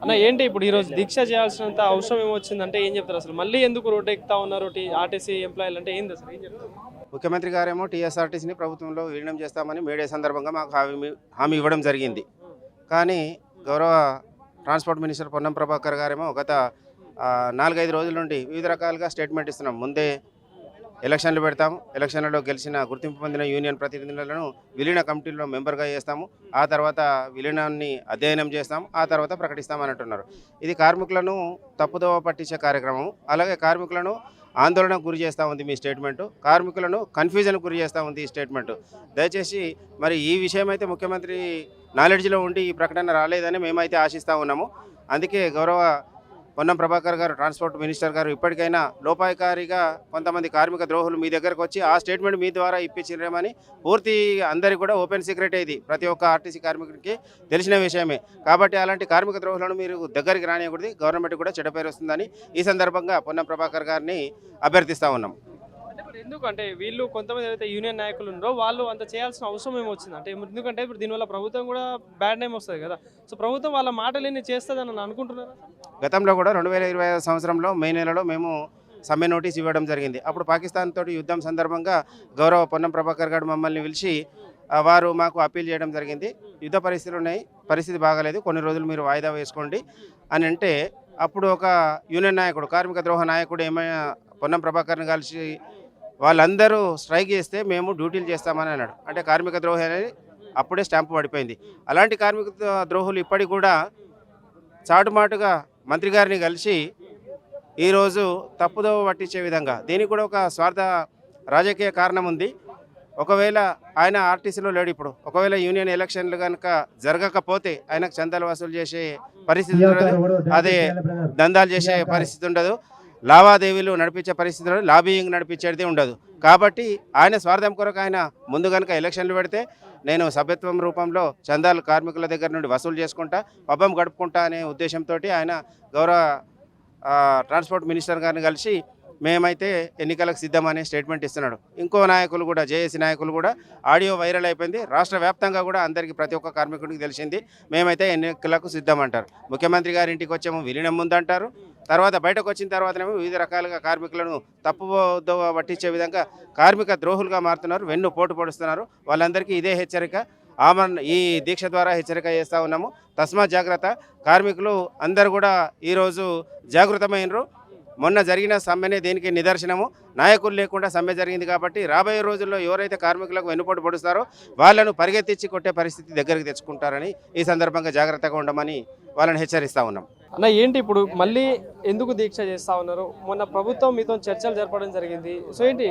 అన్న ఏంటి ఇప్పుడు ఈరోజు దీక్ష చేయాల్సినంత అవసరం ఏమొచ్చిందంటే ఏం చెప్తారు అసలు? మళ్ళీ ఎందుకు రోడ్డు ఎక్కుతా ఉన్నారు ఆర్టీసీ ఎంప్లాయీలు అంటే ఏంది అసలు? ఏం చెప్తారు? ముఖ్యమంత్రి గారేమో టీఎస్ఆర్టీసీని ప్రభుత్వంలో విలీనం చేస్తామని మేడే సందర్భంగా మాకు హామీ ఇవ్వడం జరిగింది. కానీ గౌరవ ట్రాన్స్పోర్ట్ మినిస్టర్ పొన్నం ప్రభాకర్ గారేమో గత 4-5 రోజుల నుండి వివిధ రకాలుగా స్టేట్మెంట్ ఇస్తున్నాం. ముందే ఎలక్షన్లు పెడతాము, ఎలక్షన్లలో గెలిచిన గుర్తింపు పొందిన యూనియన్ ప్రతినిధులను విలీన కమిటీలో మెంబర్గా చేస్తాము, ఆ తర్వాత విలీనాన్ని అధ్యయనం చేస్తాము, ఆ తర్వాత ప్రకటిస్తామని అంటున్నారు. ఇది కార్మికులను తప్పుదోవ పట్టించే కార్యక్రమం. అలాగే కార్మికులను ఆందోళనకు గురి చేస్తూ ఉంది మీ స్టేట్మెంటు, కార్మికులను కన్ఫ్యూజన్కు గురి చేస్తూ ఉంది ఈ స్టేట్మెంటు. దయచేసి మరి ఈ విషయం అయితే ముఖ్యమంత్రి నాలెడ్జ్లో ఉండి ఈ ప్రకటన రాలేదని మేమైతే ఆశిస్తూ ఉన్నాము. అందుకే గౌరవ పొన్నం ప్రభాకర్ గారు ట్రాన్స్పోర్ట్ మినిస్టర్ గారు ఇప్పటికైనా లోపాయకారిగా కొంతమంది కార్మిక ద్రోహులు మీ దగ్గరకు వచ్చి ఆ స్టేట్మెంట్ మీ ద్వారా ఇప్పించలేమని పూర్తి అందరికీ కూడా ఓపెన్ సీక్రెట్ ఇది, ప్రతి ఒక్క ఆర్టీసీ కార్మికుడికి తెలిసిన విషయమే. కాబట్టి అలాంటి కార్మిక ద్రోహులను మీరు దగ్గరికి రానియకూడదు, గవర్నమెంట్ కూడా చెడ్డ పేరు వస్తుందని ఈ సందర్భంగా పొన్నం ప్రభాకర్ గారిని అభ్యర్థిస్తూ ఉన్నాం. ఎందుకంటే వీళ్ళు కొంతమంది ఏదైతే యూనియన్ నాయకులు ఉన్నారో వాళ్ళు అంత చేయాల్సిన అవసరం ఏమొచ్చింది అంటే, ఎందుకంటే ఇప్పుడు దీనివల్ల ప్రభుత్వం కూడా బ్యాడ్ నేమ్ వస్తుంది కదా. సో ప్రభుత్వం వాళ్ళ మాటలేని చేస్తుందని అనుకుంటున్నారు. గతంలో కూడా 2025 సంవత్సరంలో మే నెలలో మేము సమ్మె నోటీస్ ఇవ్వడం జరిగింది. అప్పుడు పాకిస్తాన్ తోటి యుద్ధం సందర్భంగా గౌరవ పొన్నం ప్రభాకర్ గారు మమ్మల్ని పిలిచి వారు మాకు అప్పీల్ చేయడం జరిగింది. యుద్ధ పరిస్థితులు ఉన్నాయి, పరిస్థితి బాగాలేదు, కొన్ని రోజులు మీరు వాయిదా వేసుకోండి అని అంటే, అప్పుడు ఒక యూనియన్ నాయకుడు, కార్మిక ద్రోహ నాయకుడు ఏమైనా పొన్నం ప్రభాకర్ని కలిసి వాళ్ళందరూ స్ట్రైక్ చేస్తే మేము డ్యూటీలు చేస్తామని అన్నాడు. అంటే కార్మిక ద్రోహి అనేది అప్పుడే స్టాంపు పడిపోయింది. అలాంటి కార్మిక ద్రోహులు ఇప్పటికి కూడా చాటుమాటుగా మంత్రి గారిని కలిసి ఈరోజు తప్పుదోవ పట్టించే విధంగా, దీనికి కూడా ఒక స్వార్థ రాజకీయ కారణం ఉంది. ఒకవేళ ఆయన ఆర్టీసీలో లేడు, ఇప్పుడు ఒకవేళ యూనియన్ ఎలక్షన్లు కనుక జరగకపోతే ఆయనకు చందాలు వసూలు చేసే పరిస్థితి ఉండదు, అదే దందాలు చేసే పరిస్థితి ఉండదు, లావాదేవీలు నడిపించే పరిస్థితి ఉండదు, లాబియింగ్ నడిపించేది ఉండదు. కాబట్టి ఆయన స్వార్థం కొరకు ఆయన ముందు కనుక ఎలక్షన్లు పెడితే నేను సభ్యత్వం రూపంలో చందాలు కార్మికుల దగ్గర నుండి వసూలు చేసుకుంటా, పబ్బం గడుపుకుంటా అనే ఉద్దేశంతో ఆయన గౌరవ ట్రాన్స్పోర్ట్ మినిస్టర్ గారిని కలిసి మేమైతే ఎన్నికలకు సిద్ధమనే స్టేట్మెంట్ ఇస్తున్నాడు. ఇంకో నాయకులు కూడా, జేఏసీ నాయకులు కూడా ఆడియో వైరల్ అయిపోయింది, రాష్ట్ర వ్యాప్తంగా కూడా అందరికీ ప్రతి ఒక్క కార్మికుడికి తెలిసింది. మేమైతే ఎన్నికలకు సిద్ధమంటారు. ముఖ్యమంత్రి గారి ఇంటికి వచ్చేమో విలీనం ముందంటారు, తర్వాత బయటకు వచ్చిన తర్వాతనేమో వివిధ రకాలుగా కార్మికులను తప్పుదోవ పట్టించే విధంగా కార్మిక ద్రోహులుగా మారుతున్నారు, వెన్ను పోటు పొడుస్తున్నారు. వాళ్ళందరికీ ఇదే హెచ్చరిక, ఈ దీక్ష ద్వారా హెచ్చరిక చేస్తూ ఉన్నాము. తస్మాత్ జాగ్రత్త. కార్మికులు అందరూ కూడా ఈరోజు జాగృతమైనరు. మొన్న జరిగిన సమ్మెనే దీనికి నిదర్శనము. నాయకులు లేకుండా సమ్మె జరిగింది కాబట్టి రాబోయే రోజుల్లో ఎవరైతే కార్మికులకు వెన్నుపోటు పొడుస్తారో వాళ్ళను పరిగెత్తించి కొట్టే పరిస్థితి దగ్గరికి తెచ్చుకుంటారని ఈ సందర్భంగా జాగ్రత్తగా ఉండమని వాళ్ళని హెచ్చరిస్తూ ఉన్నాం. అన్న ఏంటి ఇప్పుడు మళ్ళీ ఎందుకు దీక్ష చేస్తూ ఉన్నారు? మొన్న ప్రభుత్వం మీతో చర్చలు జరపడం జరిగింది. సో ఏంటి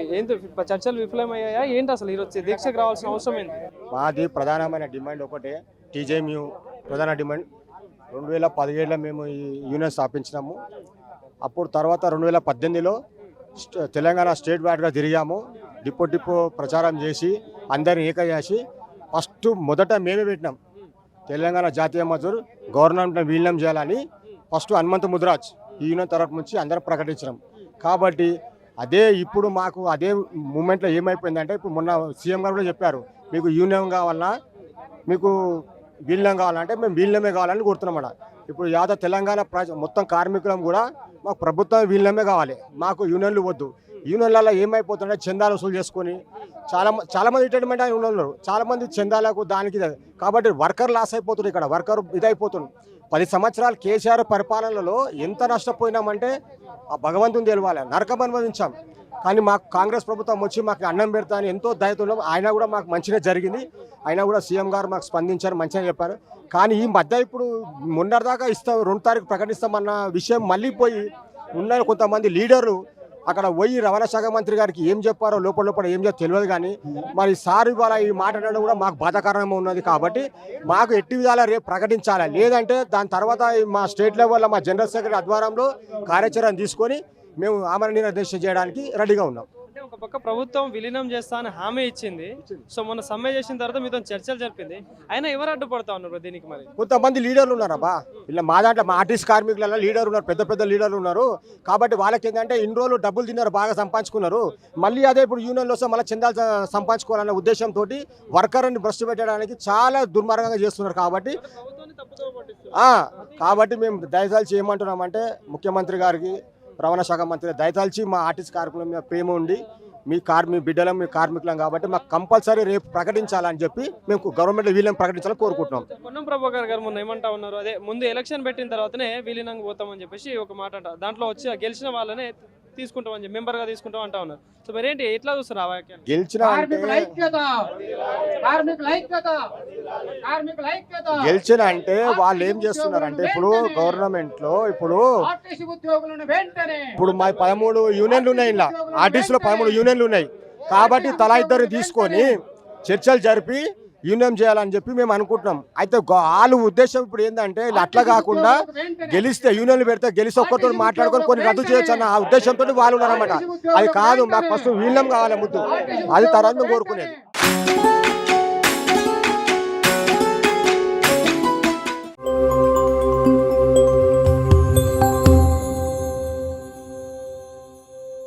చర్చలు విఫలమయ్యాయా ఏంటి? అసలు ఈరోజు దీక్షకు రావాల్సిన అవసరం ఏంటి? మాది ప్రధానమైన డిమాండ్ ఒకటే, టీజేఎంయూ ప్రధాన డిమాండ్. 2017లో మేము ఈ యూనియన్ స్థాపించినాము. అప్పుడు తర్వాత 2018లో తెలంగాణ స్టేట్ వైడ్గా తిరిగాము, డిపో ప్రచారం చేసి అందరిని ఏక చేసి మొదట మేమే పెట్టినాం తెలంగాణ జాతీయ మజూర్ గవర్నమెంట్ విలీనం చేయాలని. ఫస్ట్ హనుమంత్ ముద్రాజ్ ఈ యూనియన్ తరఫు నుంచి అందరం ప్రకటించినాం. కాబట్టి అదే ఇప్పుడు మాకు అదే మూమెంట్లో ఏమైపోయిందంటే, ఇప్పుడు మొన్న సీఎం గారు కూడా చెప్పారు, మీకు యూనియన్ కావాలన్నా మీకు విలీనం కావాలంటే మేము విలీనమే కావాలని కోరుతున్నాం. ఇప్పుడు యాదవ్ తెలంగాణ మొత్తం కార్మికులం కూడా మాకు ప్రభుత్వం విలీనమే కావాలి, మాకు యూనియన్లు వద్దు. యూనియన్లలో ఏమైపోతుంటే చందాలు వసూలు చేసుకొని చాలామంది రిటైర్మెంట్ అని ఉన్నారు, చాలామంది చందాలకు దానికి. కాబట్టి వర్కర్ లాస్ అయిపోతుంది, ఇక్కడ వర్కర్ ఇదైపోతుంది. 10 సంవత్సరాలు కేసీఆర్ పరిపాలనలో ఎంత నష్టపోయినామంటే ఆ భగవంతుని తెలవాలి, నరకం అనుభవించాం. కానీ మాకు కాంగ్రెస్ ప్రభుత్వం వచ్చి మాకు అన్నం పెడతా అని ఎంతో దయతో ఆయన కూడా మాకు మంచిగా జరిగింది. అయినా కూడా సీఎం గారు మాకు స్పందించారు, మంచిగా చెప్పారు. కానీ ఈ మధ్య ఇప్పుడు మొన్నటిదాకా 2 తారీఖు ప్రకటిస్తామన్న విషయం మళ్ళీ పోయి ఉన్న కొంతమంది లీడర్లు అక్కడ పోయి రవాణా శాఖ మంత్రి గారికి ఏం చెప్పారో లోపల ఏం చెప్పారో తెలియదు. కానీ మరి సార్ ఇవాళ ఈ మాట్లాడడం కూడా మాకు బాధాకరంగా ఉన్నది. కాబట్టి మాకు ఎట్టి విధాలా రేపు ప్రకటించాలి, లేదంటే దాని తర్వాత మా స్టేట్ లెవెల్లో మా జనరల్ సెక్రటరీ ఆధ్వర్యంలో కార్యాచరణ తీసుకొని మేము ఆమరణ నిరాదీక్ష చేయడానికి రెడీగా ఉన్నాం. ఒక పక్క ప్రభుత్వం విలీనం చేస్తా అని హామీ ఇచ్చింది. సో మొన్న సమ్మె చేసిన తర్వాత మీతో చర్చలు జరిపింది, అయినా ఎవరు అడ్డుపడతా ఉన్నారు దీనికి? మరి కొంతమంది లీడర్లు ఉన్నారబ్బా, ఇలా మా దాంట్లో మా ఆర్టీసీ కార్మికులలో లీడర్ ఉన్నారు, పెద్ద లీడర్లు ఉన్నారు. కాబట్టి వాళ్ళకి ఏంటంటే ఇన్ని రోజులు డబ్బులు తిన్నారు, బాగా సంపాదించుకున్నారు. మళ్ళీ అదే ఇప్పుడు యూనియన్లో వస్తే మళ్ళీ చందాలు సంపాదించుకోవాలనే ఉద్దేశంతో వర్కర్ని భ్రష్టు పెట్టడానికి చాలా దుర్మార్గంగా చేస్తున్నారు. కాబట్టి తప్పుదోవ పట్టిస్తున్నారు. కాబట్టి మేము దయచేసి ఏమంటున్నామంటే ముఖ్యమంత్రి గారికి రవాణా శాఖ మంత్రి దయచేసి మా ఆర్టీసీ కార్మికుల మీద ప్రేమ ఉండి మీ బిడ్డలం మీ కార్మికులం కాబట్టి మాకు కంపల్సరీ రేపు ప్రకటించాలని చెప్పి మేము గవర్నమెంట్ వీళ్ళని ప్రకటించాలని కోరుకుంటున్నాం. పొన్నం ప్రభాకర్ గారు మొన్న ఏమంటా ఉన్నారు, అదే ముందు ఎలక్షన్ పెట్టిన తర్వాతనే విలీనంగా పోతామని చెప్పేసి ఒక మాట అంట, దాంట్లో వచ్చి గెలిచిన వాళ్ళనే తీసుకుంటామని చెప్పి మెంబర్గా తీసుకుంటాం అంటా ఉన్నారు. సో మరేంటి ఎట్లా చూస్తారు ఆ వ్యాఖ్యలు? గెలిచిన అంటే వాళ్ళు ఏం చేస్తున్నారంటే ఇప్పుడు గవర్నమెంట్ లో ఇప్పుడు మా 13 యూనియన్లు ఉన్నాయి, ఇలా ఆర్టీసీలో 13 యూనియన్లు ఉన్నాయి. కాబట్టి తలా ఇద్దరు తీసుకొని చర్చలు జరిపి యూనియన్ చేయాలని చెప్పి మేము అనుకుంటున్నాం. అయితే వాళ్ళ ఉద్దేశం ఇప్పుడు ఏంటంటే అట్లా కాకుండా గెలిస్తే యూనియన్లు పెడితే గెలిస్తే ఒక్కరితో మాట్లాడుకొని కొన్ని రద్దు చేయొచ్చు అన్న ఆ ఉద్దేశంతో వాళ్ళు ఉన్నారన్నమాట. అది కాదు, మాకు ఫస్ట్ వీళ్ళం కావాలి ముద్దు, అది తర్వాత కోరుకునేది.